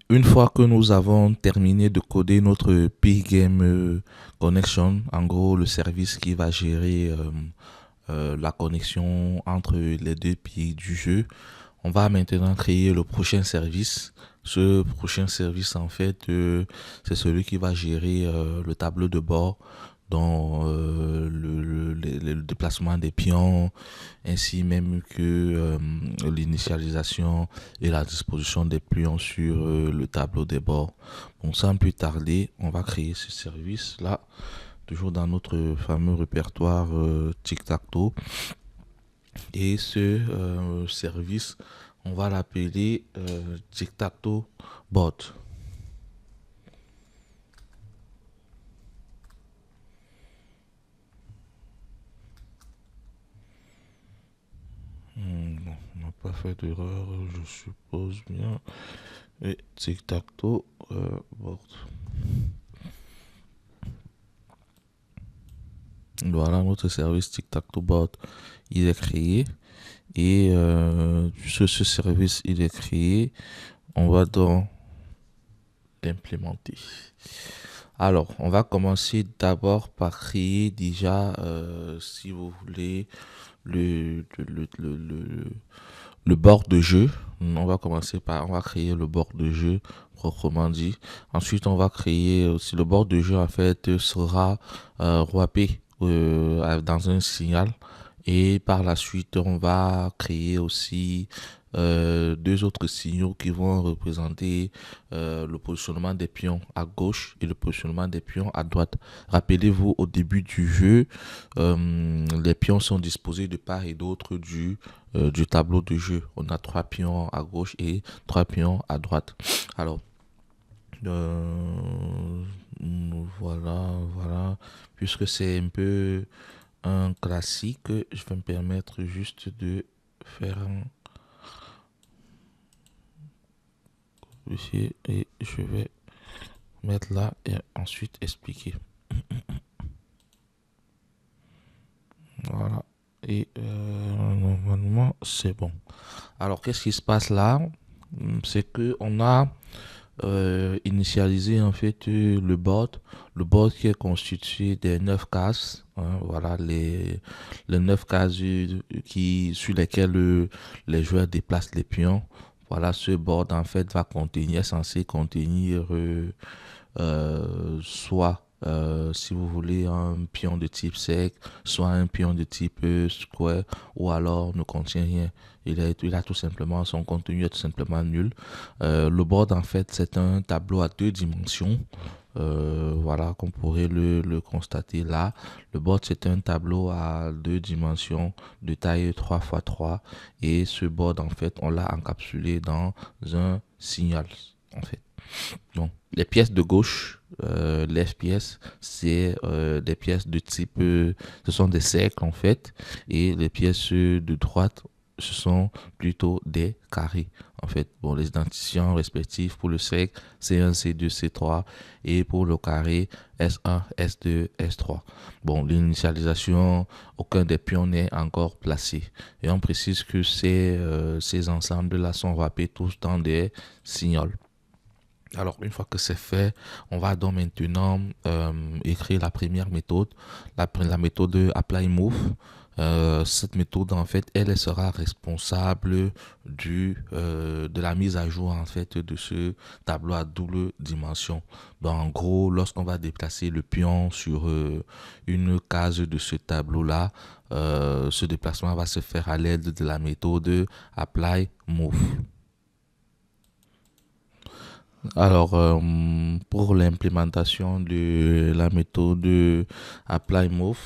Une fois que nous avons terminé de coder notre Pgame Connection, en gros le service qui va gérer la connexion entre les deux pays du jeu, on va maintenant créer le prochain service. Ce prochain service, en fait, c'est celui qui va gérer le tableau de bord, dans le déplacement des pions, ainsi même que l'initialisation et la disposition des pions sur le tableau de bord. Bon, sans plus tarder, on va créer ce service-là, toujours dans notre fameux répertoire Tic-Tac-Toe. Et ce service, on va l'appeler Tic-Tac-Toe Bot. Bon, on n'a pas fait d'erreur, je suppose bien. Et Tic-Tac-Toe Bot. Voilà, notre service Tic-Tac-Toe Bot, il est créé. Et ce service, il est créé. On va donc l'implémenter. Alors, on va commencer d'abord par créer déjà, si vous voulez, le bord de jeu. On va commencer par, on va créer le bord de jeu proprement dit. Ensuite, on va créer aussi le bord de jeu, en fait, sera wrappé dans un signal. Et par la suite, on va créer aussi deux autres signaux qui vont représenter le positionnement des pions à gauche et le positionnement des pions à droite. Rappelez-vous, au début du jeu, les pions sont disposés de part et d'autre du tableau de jeu. On a trois pions à gauche et trois pions à droite. Alors, euh, voilà. Puisque c'est un peu un classique, je vais me permettre juste de faire un dossier et je vais mettre là et ensuite expliquer. Voilà. Et normalement, c'est bon. Alors, qu'est-ce qui se passe là? C'est que on a initialisé en fait le bot qui est constitué des 9 cases. Hein, voilà les 9 cases sur lesquelles les joueurs déplacent les pions. Voilà, ce board en fait va contenir, est censé contenir soit si vous voulez un pion de type sec, soit un pion de type square, ou alors ne contient rien. Il a tout simplement, son contenu est tout simplement nul. Le board en fait c'est un tableau à deux dimensions. Voilà, qu'on pourrait le constater là. Le board c'est un tableau à deux dimensions de taille 3 x 3 et ce board en fait on l'a encapsulé dans un signal en fait. Donc, les pièces de gauche, les FPS, c'est des pièces de type, ce sont des cercles en fait, et les pièces de droite, ce sont plutôt des carrés. En fait, bon, les identifiants respectifs pour le cercle, C1, C2, C3, et pour le carré, S1, S2, S3. Bon, l'initialisation, aucun des pions n'est encore placé. Et on précise que ces ensembles-là sont wrappés tous dans des signaux. Alors, une fois que c'est fait, on va donc maintenant écrire la première méthode, la méthode Apply Move. Cette méthode, en fait, elle sera responsable de la mise à jour, en fait, de ce tableau à double dimension. Donc, en gros, lorsqu'on va déplacer le pion sur une case de ce tableau-là, ce déplacement va se faire à l'aide de la méthode Apply Move. Alors, pour l'implémentation de la méthode Apply Move,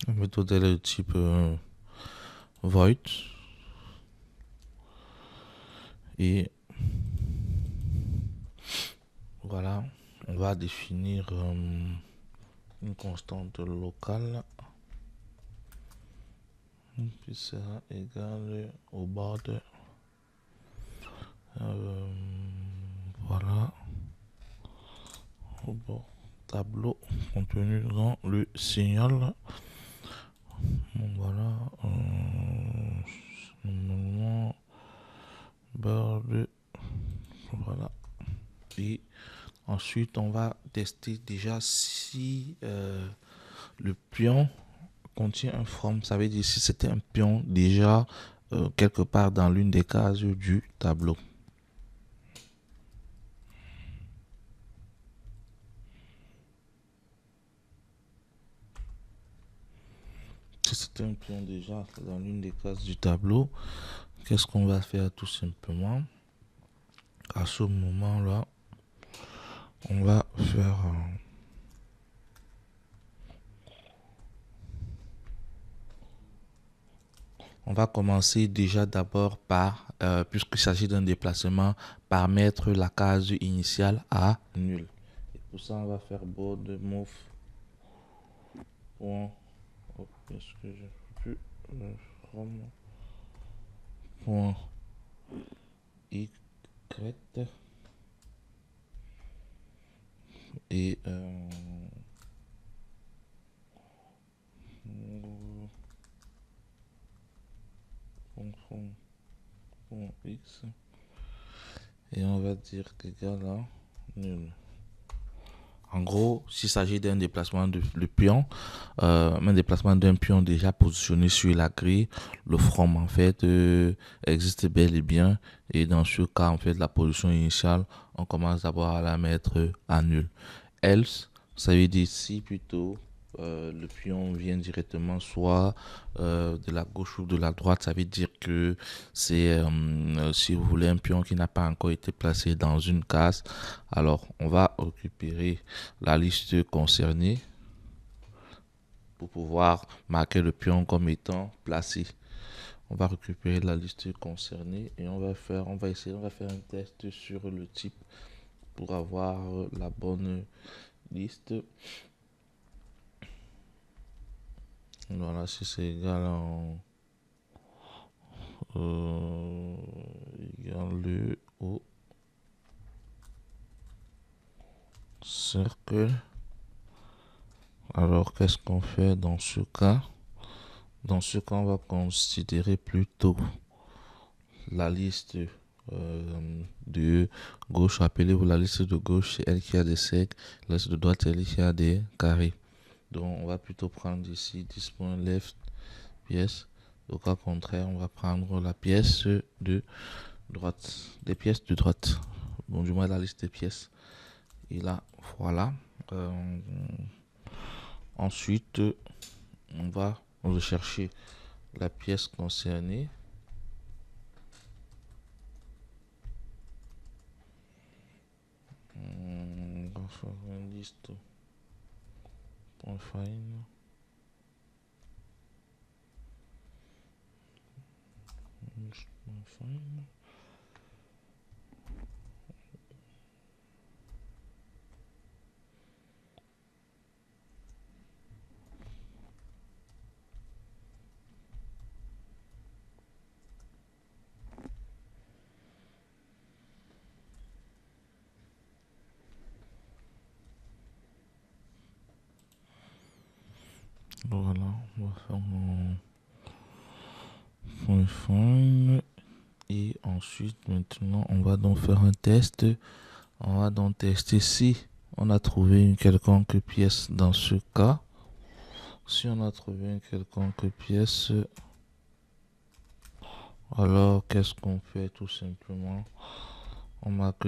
la méthode elle est de type void et voilà, on va définir une constante locale qui sera égale au board Euh, voilà. Bon, tableau contenu dans le signal. Bon, voilà. Normalement, barre de. Voilà. Et ensuite, on va tester déjà si le pion contient un from. Ça veut dire si c'était un pion déjà quelque part dans l'une des cases du tableau. Si c'était un pion déjà dans l'une des cases du tableau, qu'est-ce qu'on va faire tout simplement? À ce moment-là, on va faire on va commencer déjà d'abord par, puisqu'il s'agit d'un déplacement, par mettre la case initiale à nul. Et pour ça, on va faire board move. Point. Oh, est-ce que je peux from point y et point x et on va dire qu'égal à nul. En gros, s'il s'agit d'un déplacement de le pion, un déplacement d'un pion déjà positionné sur la grille, le from en fait existe bel et bien. Et dans ce cas, en fait, la position initiale, on commence d'abord à la mettre à nul. Else, ça veut dire si plutôt le pion vient directement soit de la gauche ou de la droite, ça veut dire que c'est, si vous voulez, un pion qui n'a pas encore été placé dans une case. Alors, on va récupérer la liste concernée pour pouvoir marquer le pion comme étant placé. On va récupérer la liste concernée et on va faire un test sur le type pour avoir la bonne liste. Voilà, si c'est égal égal au cercle. Alors, qu'est-ce qu'on fait dans ce cas? Dans ce cas, on va considérer plutôt la liste de gauche. Rappelez-vous, la liste de gauche, c'est elle qui a des cercles. La liste de droite, c'est elle qui a des carrés. Donc, on va plutôt prendre ici 10.left pièce. Au cas contraire, on va prendre la pièce de droite. Des pièces de droite. Bon, du moins la liste des pièces. Et là, voilà. Ensuite, on va rechercher la pièce concernée. On va faire une liste. Point find. Point find. Voilà, on va faire mon point find. Et ensuite, maintenant, on va donc faire un test. On va donc tester si on a trouvé une quelconque pièce dans ce cas. Si on a trouvé une quelconque pièce, alors qu'est-ce qu'on fait tout simplement? On marque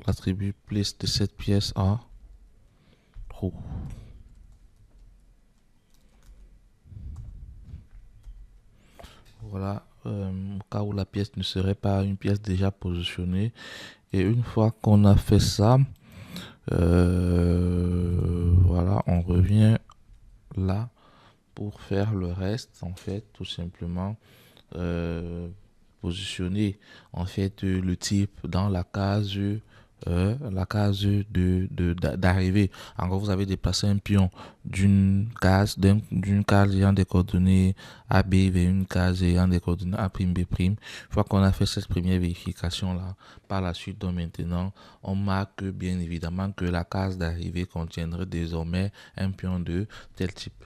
l'attribut place de cette pièce à true. Voilà, au cas où la pièce ne serait pas une pièce déjà positionnée. Et une fois qu'on a fait ça, voilà, on revient là pour faire le reste, en fait, tout simplement positionner en fait le type dans la case la case d'arrivée. En gros, vous avez déplacé un pion d'une case ayant des coordonnées A, B vers une case ayant des coordonnées A', B'. Une fois qu'on a fait cette première vérification-là, par la suite, donc maintenant, on marque bien évidemment que la case d'arrivée contiendrait désormais un pion de tel type.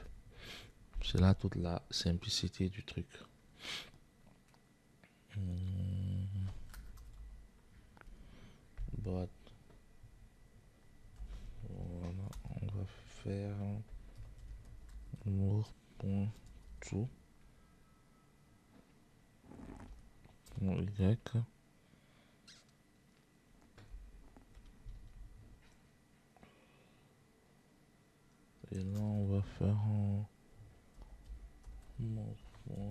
C'est là toute la simplicité du truc. Bon, voilà, on va faire move.to y. Et là, on va faire un move.to.x.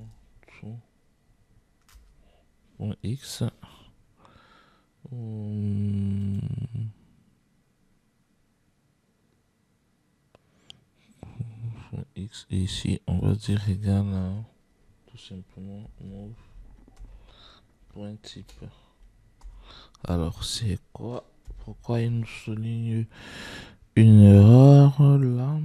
X, et ici on va dire égal à tout simplement move.type. Alors c'est quoi? Pourquoi il nous souligne une erreur là?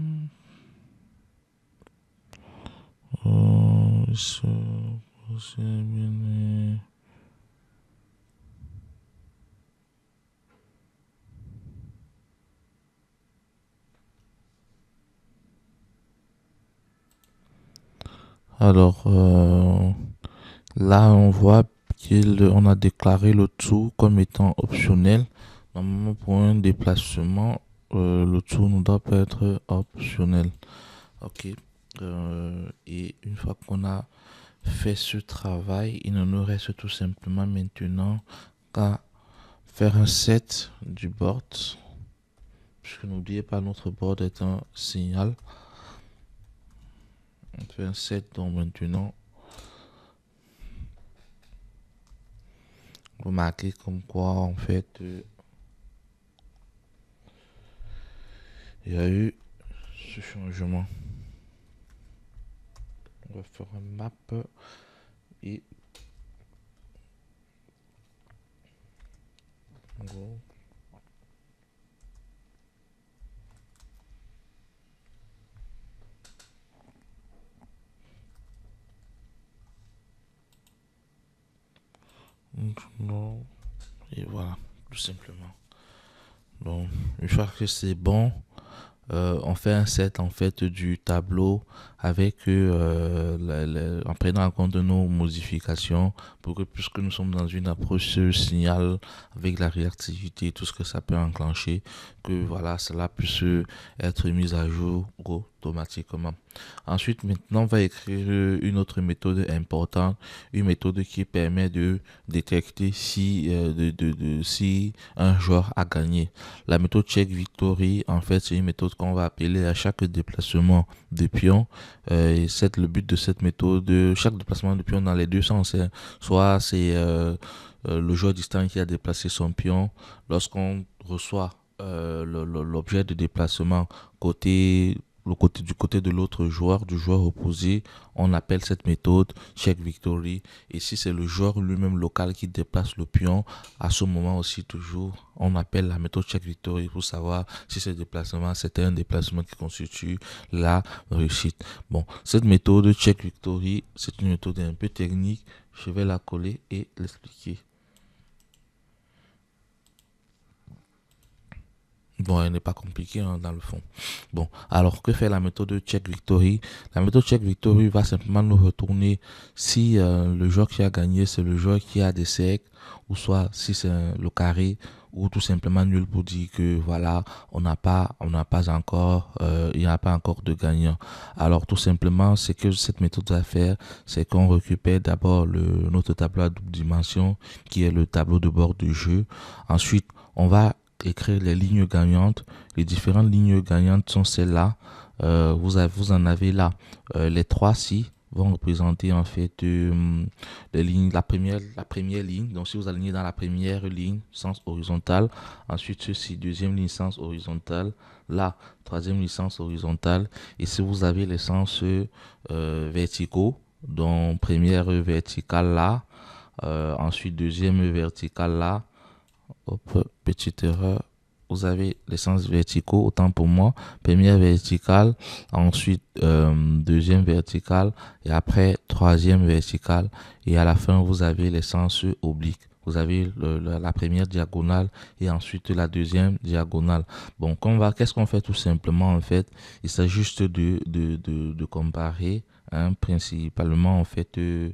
Alors là on voit qu'on a déclaré le tout comme étant optionnel. Normalement pour un déplacement, le tout ne doit pas être optionnel. Ok. Et une fois qu'on a fait ce travail, il ne nous reste tout simplement maintenant qu'à faire un set du board. Puisque n'oubliez pas, notre board est un signal. On fait un set, donc maintenant vous marquez comme quoi en fait il y a eu ce changement. On va faire un map et go. Non. Et voilà, tout simplement. Donc, une fois que c'est bon, on fait un set en fait du tableau avec en prenant en compte nos modifications pour que, puisque nous sommes dans une approche signal avec la réactivité, tout ce que ça peut enclencher, que voilà, cela puisse être mis à jour automatiquement. Ensuite, maintenant, on va écrire une autre méthode importante, une méthode qui permet de détecter si, si un joueur a gagné. La méthode check victory, en fait, c'est une méthode qu'on va appeler à chaque déplacement de pion. Et c'est le but de cette méthode. Chaque déplacement de pion dans les deux sens. Soit c'est le joueur distant qui a déplacé son pion. Lorsqu'on reçoit l'objet de déplacement du côté de l'autre joueur, du joueur opposé, on appelle cette méthode check victory. Et si c'est le joueur lui-même local qui déplace le pion, à ce moment aussi toujours, on appelle la méthode check victory pour savoir si ce déplacement, c'était un déplacement qui constitue la réussite. Bon, cette méthode check victory, c'est une méthode un peu technique. Je vais la coller et l'expliquer. Bon, elle n'est pas compliquée dans le fond. Bon, alors que fait la méthode check victory? La méthode check victory va simplement nous retourner si le joueur qui a gagné, c'est le joueur qui a des cercles, ou soit si c'est le carré, ou tout simplement nul pour dire que voilà, on n'a pas encore, il n'y a pas encore de gagnant. Alors tout simplement, ce que cette méthode va faire, c'est qu'on récupère d'abord notre tableau à double dimension, qui est le tableau de bord du jeu. Ensuite, on va écrire les lignes gagnantes. Les différentes lignes gagnantes sont celles-là. Vous en avez là. Les 3-6 vont représenter en fait les lignes, la première ligne. Donc si vous alignez dans la première ligne, sens horizontal. Ensuite ceci, deuxième ligne, sens horizontal. Là, troisième ligne, sens horizontal. Et si vous avez les sens verticaux, donc première verticale là. Ensuite deuxième verticale là. Hop, petite erreur. Vous avez les sens verticaux, autant pour moi. Première verticale, ensuite deuxième verticale, et après troisième verticale. Et à la fin, vous avez les sens obliques. Vous avez la première diagonale et ensuite la deuxième diagonale. Bon, qu'est-ce qu'on fait tout simplement en fait? Il s'agit juste de comparer, hein, principalement en fait, de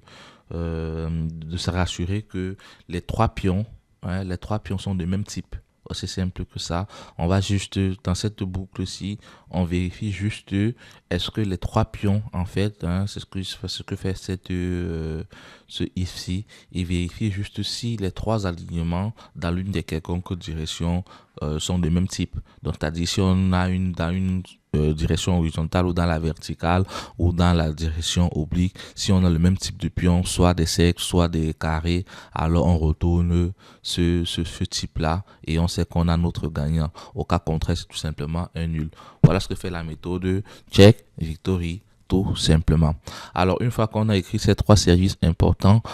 se rassurer que les trois pions, ouais, les trois pions sont de même type. C'est simple que ça. On va juste, dans cette boucle-ci, on vérifie juste est-ce que les trois pions, en fait, hein, ce que fait ce if-ci, il vérifie juste si les trois alignements dans l'une des quelconques directions sont de même type. Donc, c'est-à-dire si on a dans une direction horizontale ou dans la verticale ou dans la direction oblique, si on a le même type de pion, soit des cercles, soit des carrés, alors on retourne ce type-là et on sait qu'on a notre gagnant. Au cas contraire, c'est tout simplement un nul. Voilà ce que fait la méthode check victory, tout simplement. Alors, une fois qu'on a écrit ces trois services importants,